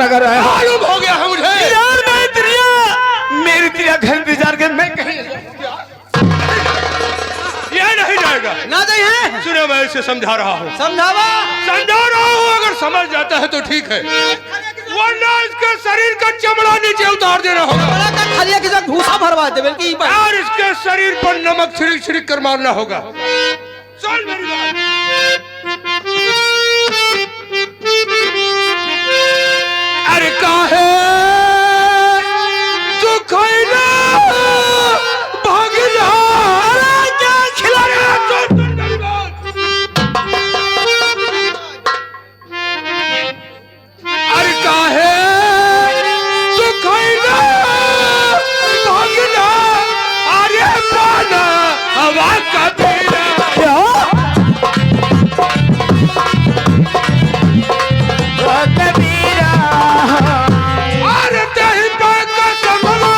अगर आया मालूम हो गया है मुझे यार मैं तेरिया मेरी तेरिया घर भी जान के मैं कहीं ये नहीं जाएगा ना दे है। सुनो मैं इसे समझा रहा हूँ समझा रहा हूँ अगर समझ जाता है तो ठीक है वरना इसके शरीर का चमड़ा नीचे उतार देना होगा खालिया के साथ भूसा भरवा दे बल्कि और इसके शरीर पर नमक छिड़क छिड़क कर मारना होगा सुन मेरी बात अरे काहे तू खैला भागला अरे क्या खिला रहा है सुन मेरी बात अरे काहे तू खैला भागला अरे पाना हवा का तेरा अरे दही पाक का संभला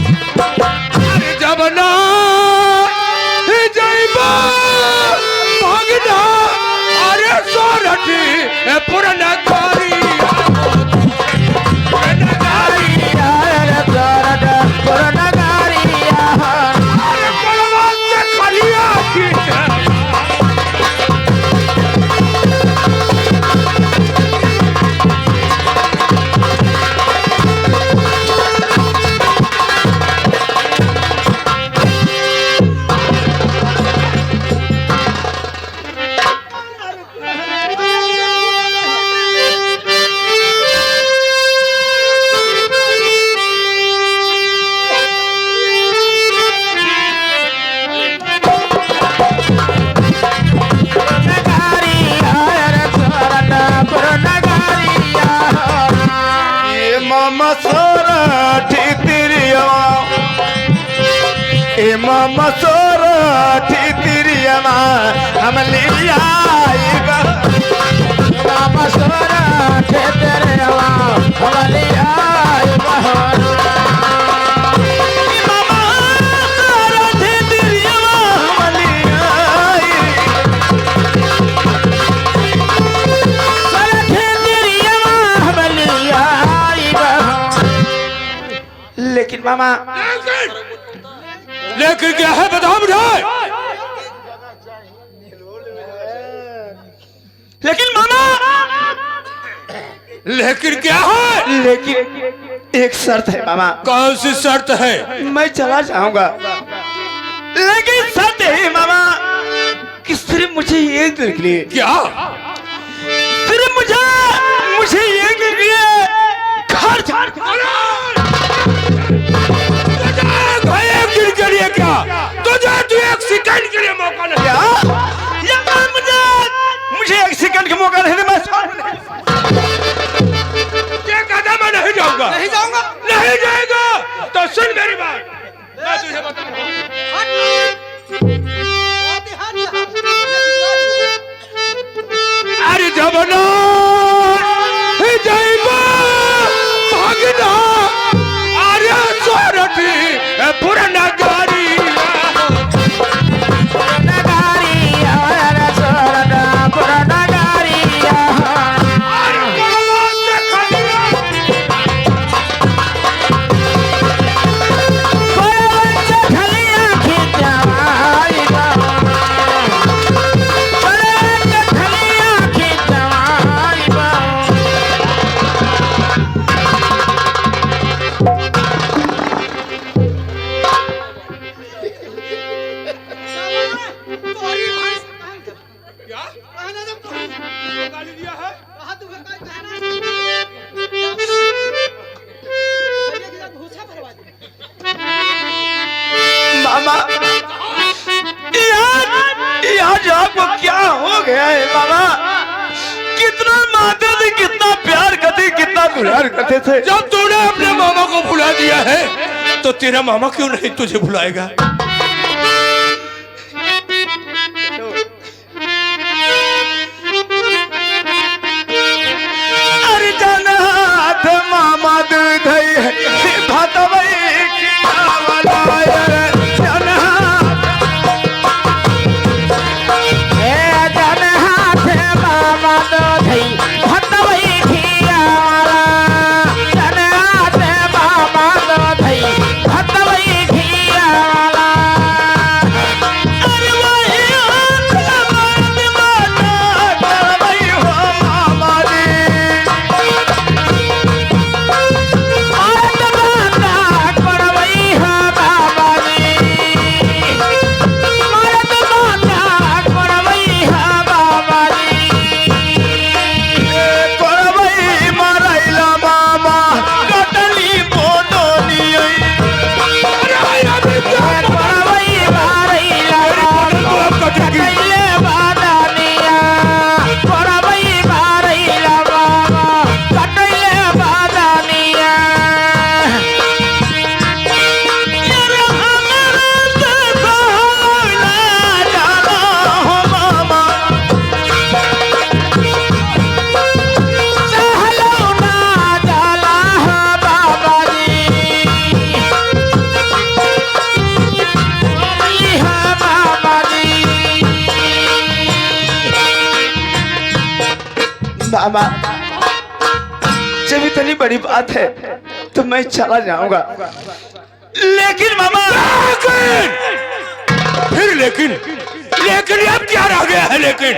अरे जबना जैबा भागना अरे सोरठी पुरना कारी मसोरा ठितिरिया हम लिया मसोरा ठितिरिया हम लिया लेकिन मामा लेकिन क्या है बताओ मुझे लेकिन मामा लेकिन क्या है लेकिन एक शर्त है मामा कौन सी शर्त है मैं चला जाऊंगा लेकिन शर्त है मामा कि सिर्फ मुझे ये देख लिए क्या सिर्फ मुझे ये देख लिए घर के लिए क्या तुझे तू एक सेकंड के लिए मौका नहीं मुझे एक सेकंड का मौका नहीं मैं क्या कहता मैं नहीं जाऊंगा नहीं जाएगा तो सुन मेरी बात मैं तुझे बताऊंगा अरे जबना जाइबा भागना अरे सोरठी पुराना गाड़ी मामा यार आपको क्या हो गया है मामा कितना मानते थे कितना प्यार करते कितना दुलार करते थे जब तूने अपने मामा को भुला दिया है तो तेरा मामा क्यों नहीं तुझे भुलाएगा अरे जाना मामा दूध भात भाई मामा जब इतनी बड़ी बात है तो मैं चला जाऊंगा, लेकिन मामा फिर लेकिन अब क्या रह गया है? लेकिन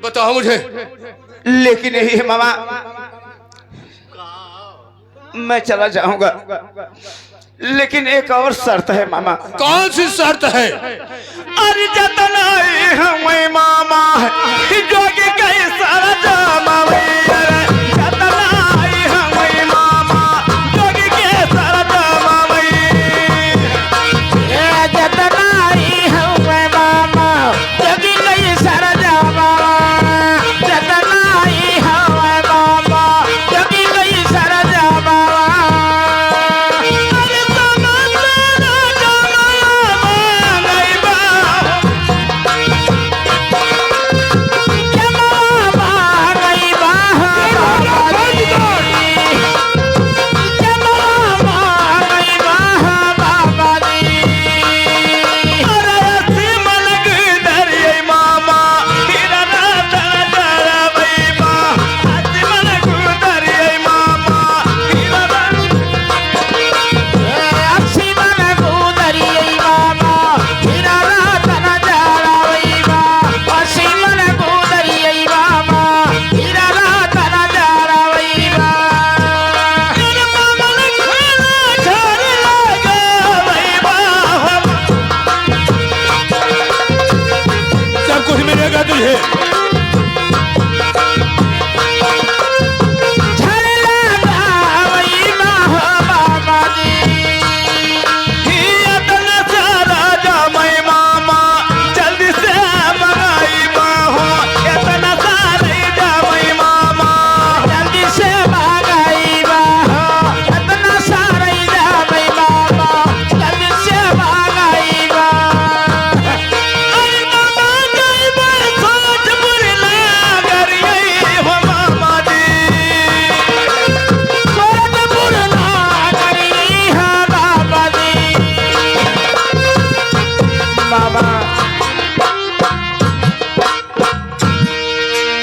बताओ मुझे। लेकिन यही है मामा, मैं चला जाऊंगा, लेकिन एक और शर्त है मामा। कौन सी शर्त है? अरे जतना हमें मामा जोगी कई सारा जामा जतना हमें मामा जोगी के सारा जामा जतना हमें मामा जोगी कई सारा जामा जतना हमें मामा जोगी कई सारा जामा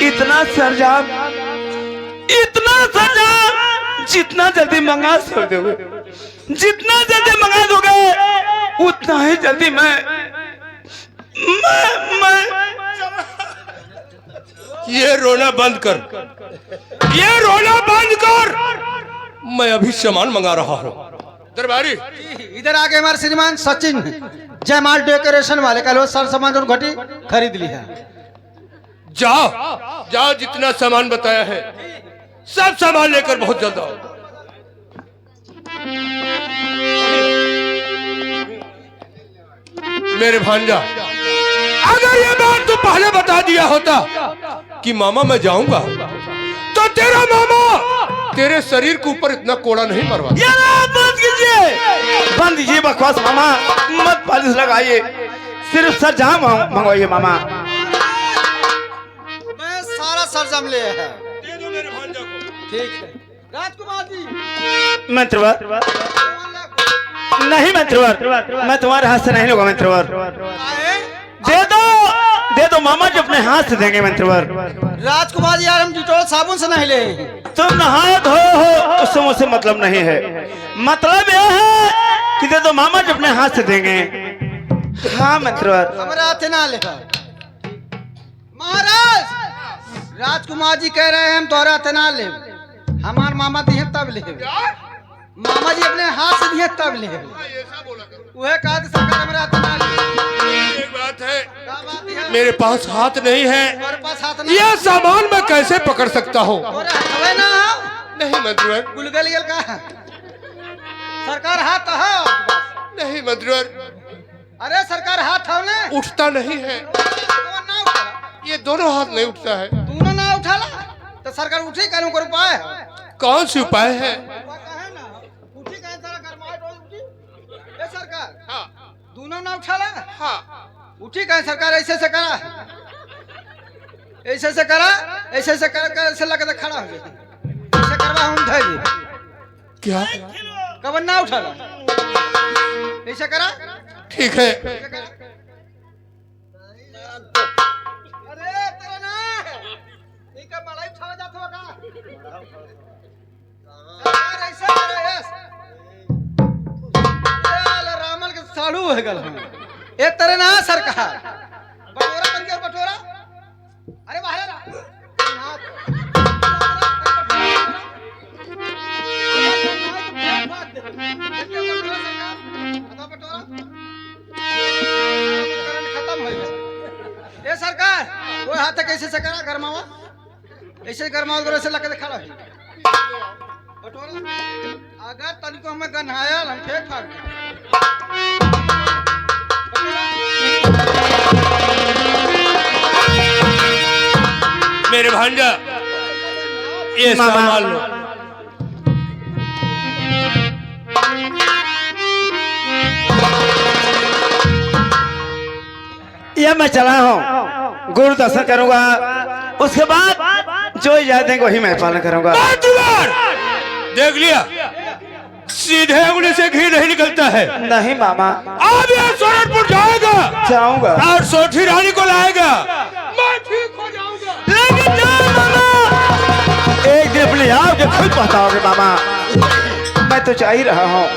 इतना सजा जितना जल्दी मंगा दोगे, जितना जल्दी मंगा दोगे उतना ही जल्दी मैं ये रोना बंद कर, ये रोना बंद कर। मैं अभी सामान मंगा रहा हूँ। दरबारी इधर आके हमारे श्रीमान सचिन जयमाल डेकोरेशन वाले का लो सर सामान और घटी खरीद लिया। जाओ जाओ, जितना सामान बताया है सब सामान लेकर बहुत जल्द आओ। मेरे भांजा, अगर ये बात तो पहले बता दिया होता कि मामा मैं जाऊंगा, तो तेरा मामा तेरे शरीर के ऊपर इतना कोड़ा नहीं मरवा। बंद कीजिए, बंद कीजिए बकवास मामा, मत पालिश लगाइए, सिर्फ सर जहाँ मंगवाइए मामा। मैं सारा सरजम ले है। दे दो मेरे भांजा को। ठीक है राजकुमार जी। मंत्रवर नहीं, मंत्रवर मैं तुम्हारे हाथ से नहीं लूंगा। मंत्रवर दे दो मामा जी अपने हाथ से देंगे। मंत्रवर राजकुमार यार हम डिटोल साबुन से नहीं ले, तुम नहा धो हो उससे मुझसे मतलब नहीं है, मतलब यह है कि दे दो मामा जी अपने हाथ से देंगे। हाँ मंत्रवर हमारे हाथ ना ले। महाराज राजकुमार जी कह रहे हैं हम तोहरा हाथ ना ले, हमार मामा दिए तब ले, मामा जी अपने हाथ से दिए तब ले। वह कहा कि सरकार हमारे हाथ ना ले। एक बात है, मेरे पास हाथ नहीं है, पास हाथ ना, यह सामान मैं कैसे पकड़ सकता हूँ? ना नहीं मंत्रवर, गुलगल गल का सरकार हाथ है नहीं मंत्रवर, अरे सरकार हाथ है ना, उठता नहीं है, ना उठा, ये दोनों हाथ नहीं उठता है। दोनों ना उठा ला तो सरकार उठी करूँ कर उपाय है। कौन सी उपाय है? उठी कहीं सरकार हाँ दोनों ना उठा ला। हाँ उठी कहीं सरकार ऐसे से करा, ऐसे से करा, ऐसे से कर ऐसे लगा खड़ा हो जाए, ऐसे करवा हम धैर्य क्या कब ना उठा ला। ऐसा करा। ठीक है। ऐसा करा। अरे तेरा ना ठीक है, मलाई छा जात होगा सरकार, ऐसा करे यस ये रामल के सालू हो गल हम ए तेरे ना सरकार बटोरा बन गया बटोरा। अरे बाहर ना खत्म हो गया। ए सरकार वो हाथ कैसे से करा गरमावा, ऐसे गरमावा करे से लगे खड़ा है बटोरा। अगर तनिको हमें गन्हाया हम फेंक फाड़ दे। मेरे भांजा ये मामा। संभाल लो। ये मैं चला हूँ, गुरु दर्शन करूंगा, उसके बाद जो इजाजत देंगे वही मैं पालन करूंगा। देख लिया, सीधे उंगली से घी नहीं निकलता है। नहीं मामा, अब ये सोरठपुर जाएगा जाऊंगा। और सोठी रानी को लाएगा, मैं ठीक हो जाऊंगा। लेकिन जाओ मामा, एक दिन अपने आप जब खुद पहुंचाओगे मामा, मैं तो चाह ही रहा हूँ।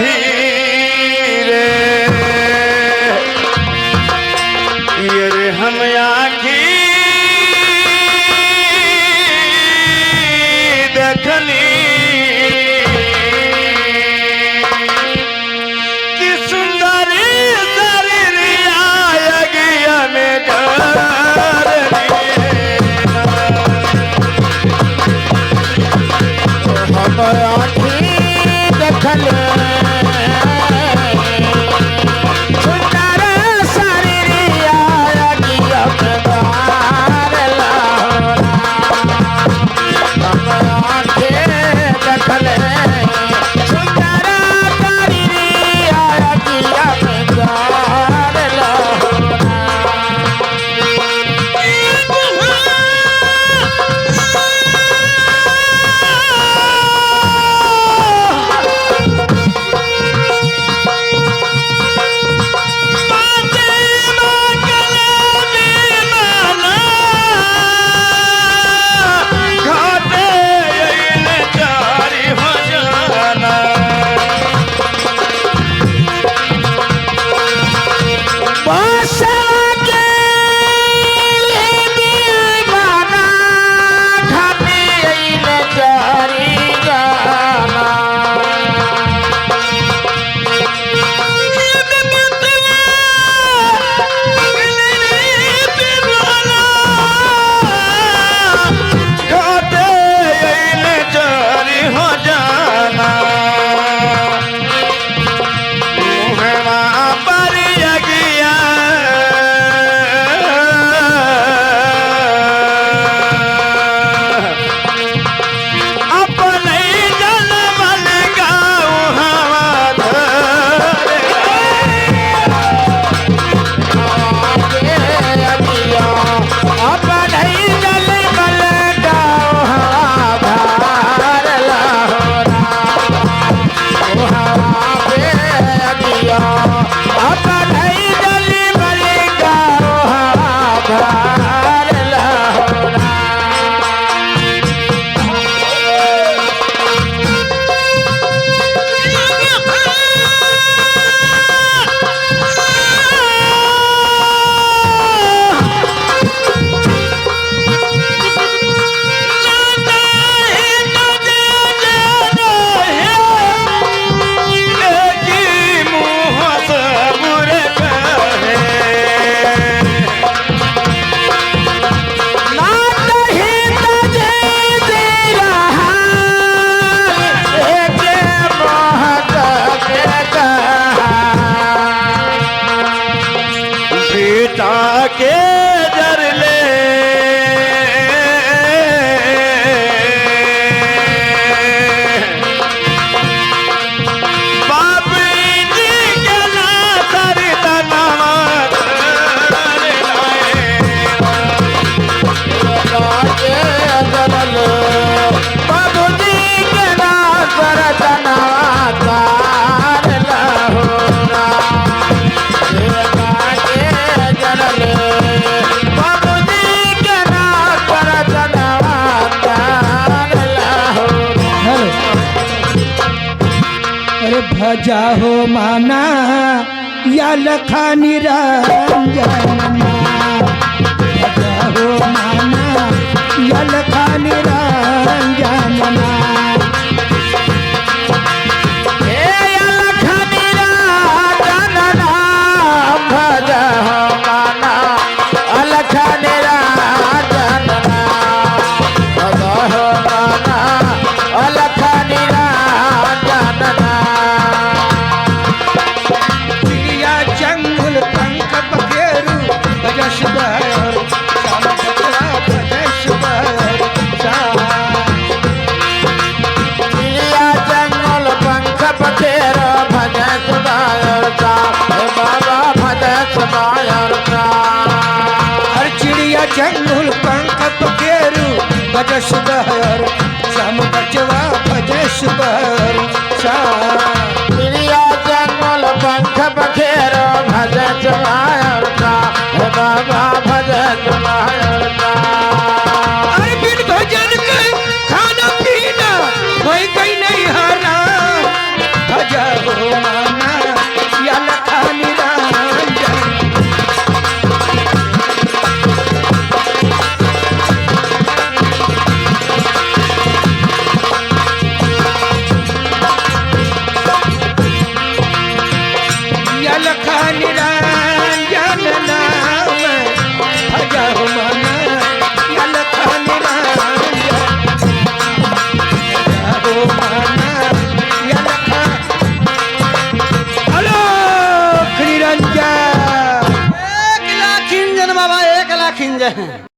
धीरे भजा हो माना या लखा निरंजन भजा हो माना या लखा निरंजन जंगल पंख पखेरु भजस बहर श्याम बचवा भजस बहर चिड़िया जंगल पंख पखेरु भजस बहर बाबा भजस बहर अरे बिन भजन के खाना पीना कोई कहीं नहीं हारा भजा हो माना या लखा निरंजन बाबा 1 लाख इंजन